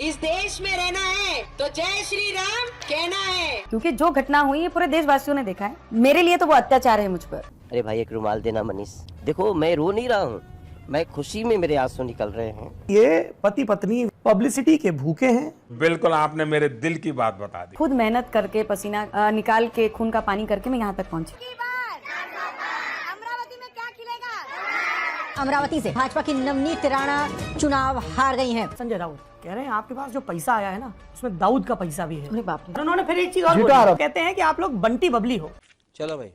इस देश में रहना है तो जय श्री राम कहना है, क्योंकि जो घटना हुई है पूरे देशवासियों ने देखा है। मेरे लिए तो वो अत्याचार है मुझ पर। अरे भाई एक रुमाल देना मनीष। देखो मैं रो नहीं रहा हूँ, मैं खुशी में मेरे आंसू निकल रहे हैं। ये पति पत्नी पब्लिसिटी के भूखे हैं। बिल्कुल आपने मेरे दिल की बात बता दी। खुद मेहनत करके पसीना निकाल के खून का पानी करके मैं यहाँ तक पहुँची। अमरावती में क्या खिलेगा? अमरावती से भाजपा की नवनीत राणा चुनाव हार गई हैं। संजय राउत कह रहे हैं आपके पास जो पैसा आया है ना उसमें दाऊद का पैसा भी है। अरे बाप रे। उन्होंने फिर एक चीज और बोली, कहते हैं कि आप लोग बंटी बबली हो। चलो भाई।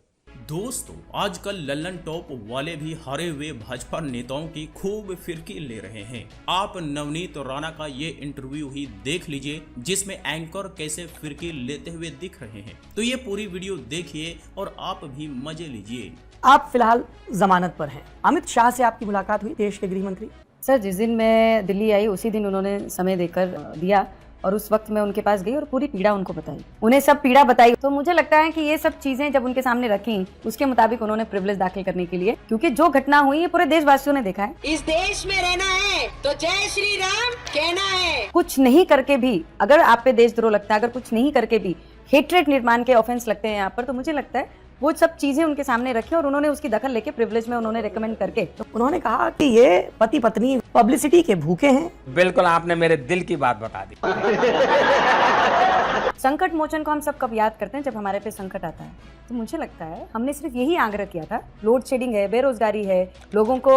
दोस्तों आजकल लल्लन टॉप वाले भी हारे हुए भाजपा नेताओं की खूब फिरकी ले रहे हैं। आप नवनीत राणा का ये इंटरव्यू ही देख लीजिए जिसमें एंकर कैसे फिरकी लेते हुए दिख रहे हैं। तो ये पूरी वीडियो देखिए और आप भी मजे लीजिए। आप फिलहाल जमानत पर हैं। अमित शाह से आपकी मुलाकात हुई, देश के गृह मंत्री। सर जिस दिन मैं दिल्ली आई उसी दिन उन्होंने समय देकर दिया और उस वक्त मैं उनके पास गई और पूरी पीड़ा उनको बताई, उन्हें सब पीड़ा बताई। तो मुझे लगता है कि ये सब चीजें जब उनके सामने रखी उसके मुताबिक उन्होंने प्रिविलेज दाखिल करने के लिए, क्योंकि जो घटना हुई है पूरे देशवासियों ने देखा है। इस देश में रहना है तो जय श्री राम कहना है। कुछ नहीं करके भी अगर आप पे देशद्रोह लगता है, अगर कुछ नहीं करके भी हेट्रेट निर्माण के ऑफेंस लगते हैं यहाँ पर, तो मुझे लगता है वो सब चीजें उनके सामने रखी और उन्होंने उसकी दखल लेके प्रिविलेज में उन्होंने रेकमेंड करके। तो उन्होंने कहा कि ये पति पत्नी पब्लिसिटी के भूखे हैं। बिल्कुल आपने मेरे दिल की बात बता दी। संकट मोचन को हम सब कब याद करते हैं? जब हमारे पे संकट आता है। तो मुझे लगता है हमने सिर्फ यही आग्रह किया था, लोड शेडिंग है, बेरोजगारी है, लोगों को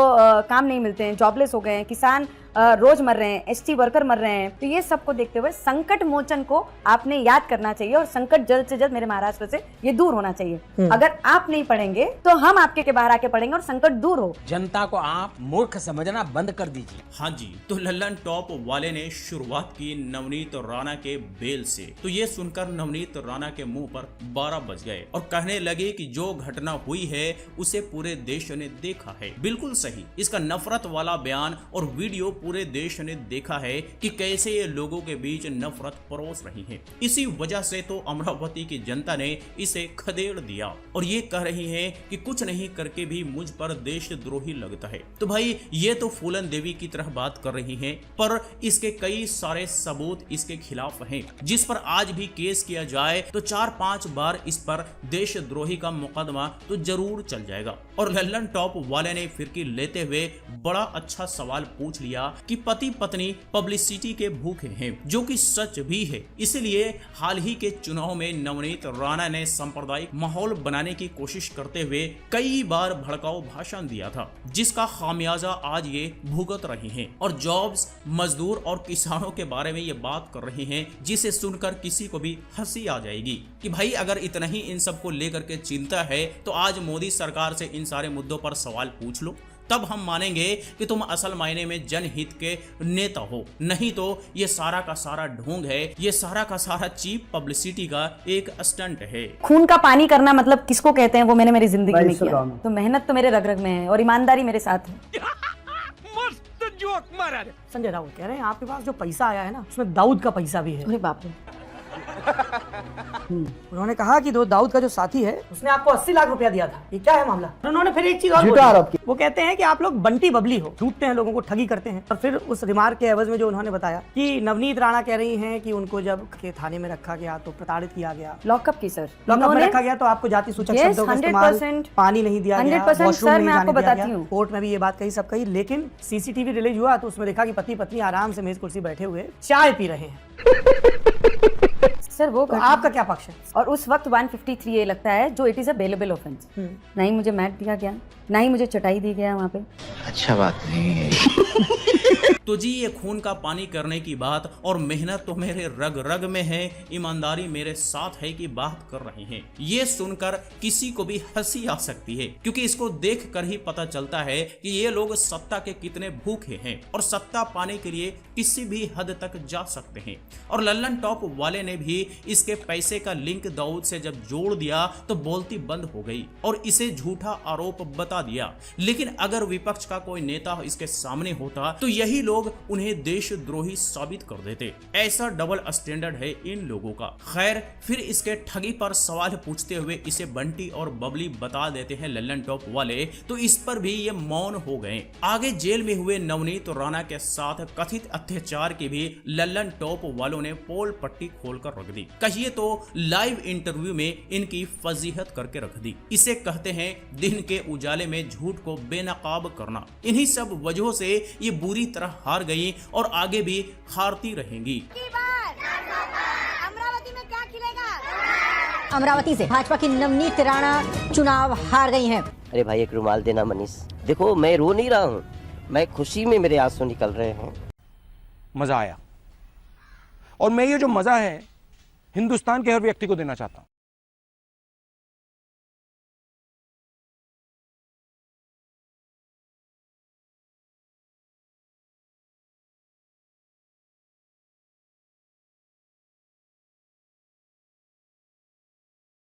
काम नहीं मिलते हैं, जॉबलेस हो गए हैं, किसान रोज मर रहे हैं, एसटी वर्कर मर रहे हैं। तो ये सबको देखते हुए संकट मोचन को आपने याद करना चाहिए और संकट जल्द से जल्द मेरे महाराष्ट्र से ये दूर होना चाहिए। अगर आप नहीं पढ़ेंगे तो हम आपके के बाहर आके पढ़ेंगे और संकट दूर हो। जनता को आप मूर्ख समझना बंद कर दीजिए। हाँ जी, तो लल्लन टॉप वाले ने शुरुआत की नवनीत राणा के बेल से। तो ये सुनकर नवनीत राणा के मुंह पर 12 बज गए और कहने लगे कि जो घटना हुई है उसे पूरे देश ने देखा है। बिल्कुल सही, इसका नफरत वाला बयान और वीडियो पूरे देश ने देखा है कि कैसे ये लोगों के बीच नफरत परोस रही है। इसी वजह से तो अमरावती की जनता ने इसे खदेड़ दिया और ये कह रही है कि कुछ नहीं करके भी मुझ पर देशद्रोही लगता है। तो भाई ये तो फूलन देवी की तरह बात कर रही हैं, पर इसके कई सारे सबूत इसके खिलाफ हैं, जिस पर आज भी केस किया जाए तो 4-5 बार इस पर देशद्रोही का मुकदमा तो जरूर चल जाएगा। और लल्लन टॉप वाले ने फिरकी लेते हुए बड़ा अच्छा सवाल पूछ लिया कि पति पत्नी पब्लिसिटी के भूखे हैं, जो कि सच भी है। इसलिए हाल ही के चुनाव में नवनीत राणा ने सांप्रदायिक माहौल बनाने की कोशिश करते हुए कई बार भड़काऊ भाषण दिया था, जिसका खामियाजा आज ये भुगत रही हैं और जॉब्स, मजदूर और किसानों के बारे में ये बात कर रही हैं, जिसे सुनकर किसी को भी हंसी आ जाएगी कि भाई अगर इतना ही इन सब को लेकर के चिंता है तो आज मोदी सरकार से इन सारे मुद्दों पर सवाल पूछ लो, तब हम मानेंगे कि तुम असल मायने में जनहित के नेता हो। नहीं तो ये सारा का सारा ढोंग है, ये सारा का सारा चीप पब्लिसिटी का एक स्टंट है। खून का पानी करना मतलब किसको कहते हैं वो मैंने मेरी जिंदगी में किया। तो मेहनत तो मेरे रग रग में है और ईमानदारी मेरे साथ है। मस्त जोक मारा। संजय राउत कह रहे हैं आपके पास जो पैसा आया है ना उसमें दाऊद का पैसा भी है। अरे बाप रे। उन्होंने कहा कि दो दाऊद का जो साथी है उसने आपको 80 लाख रुपया दिया था। ये क्या है मामला? उन्होंने फिर एक चीज और बोली, वो कहते हैं कि आप लोग बंटी बबली हो, झूठते हैं, लोगों को ठगी करते हैं। और फिर उस रिमार्क के एवज में जो उन्होंने बताया कि नवनीत राणा कह रही हैं कि उनको जब के थाने में रखा गया तो प्रताड़ित किया गया, लॉकअप की सर, लॉकअप में रखा गया तो आपको जाति सूचक शब्दों का इस्तेमाल, पानी नहीं दिया गया, 100% सर मैं आपको बताती हूँ। कोर्ट में भी ये बात कही, सब कही, लेकिन सीसीटीवी रिलीज हुआ तो उसमें देखा कि पति पत्नी आराम से मेज कुर्सी बैठे हुए चाय पी रहे हैं। सर वो तो आपका क्या पक्ष है? और उस वक्त 153A लगता है जो it is a bailable offence. ना ही मुझे मैट दिया गया, ना ही मुझे चटाई दी गया वहाँ पे। अच्छा बात नहीं है। तो जी ये खून का पानी करने की बात और मेहनत तो मेरे रग रग में है, ईमानदारी मेरे साथ है की बात कर रहे हैं। ये सुनकर किसी को भी हंसी आ सकती है, क्योंकि इसको देख कर ही पता चलता है कि ये लोग सत्ता के कितने भूखे हैं और सत्ता पाने के लिए किसी भी हद तक जा सकते हैं। और लल्लन टॉप वाले ने भी इसके पैसे का लिंक दाऊद से जब जोड़ दिया तो बोलती बंद हो गई और इसे झूठा आरोप बता दिया। लेकिन अगर विपक्ष का कोई नेता इसके सामने होता तो यही लोग उन्हें देशद्रोही साबित कर देते। ऐसा डबल स्टैंडर्ड है इन लोगों का। खैर, फिर इसके ठगी पर सवाल पूछते हुए इसे बंटी और बबली बता देते हैं लल्लन टॉप वाले, तो इस पर भी ये मौन हो गए। आगे जेल में हुए नवनीत राणा के साथ कथित अत्याचार की भी लल्लन टॉप वालों ने पोल पट्टी खोलकर रख दी। कहिए तो लाइव इंटरव्यू में इनकी फजीहत करके रख दी। इसे कहते हैं दिन के उजाले में झूठ को बेनकाब करना। इन्हीं सब वजहों से ये बुरी तरह हार गई और आगे भी हारती रहेंगी। अमरावती में क्या खिलेगा? अमरावती से भाजपा की नवनीत राणा चुनाव हार गई हैं। अरे भाई एक रुमाल देना मनीष। देखो मैं रो नहीं रहा हूँ, मैं खुशी में मेरे आंसू निकल रहे हैं। मजा आया और मैं ये जो मजा है हिंदुस्तान के हर व्यक्ति को देना चाहता हूँ।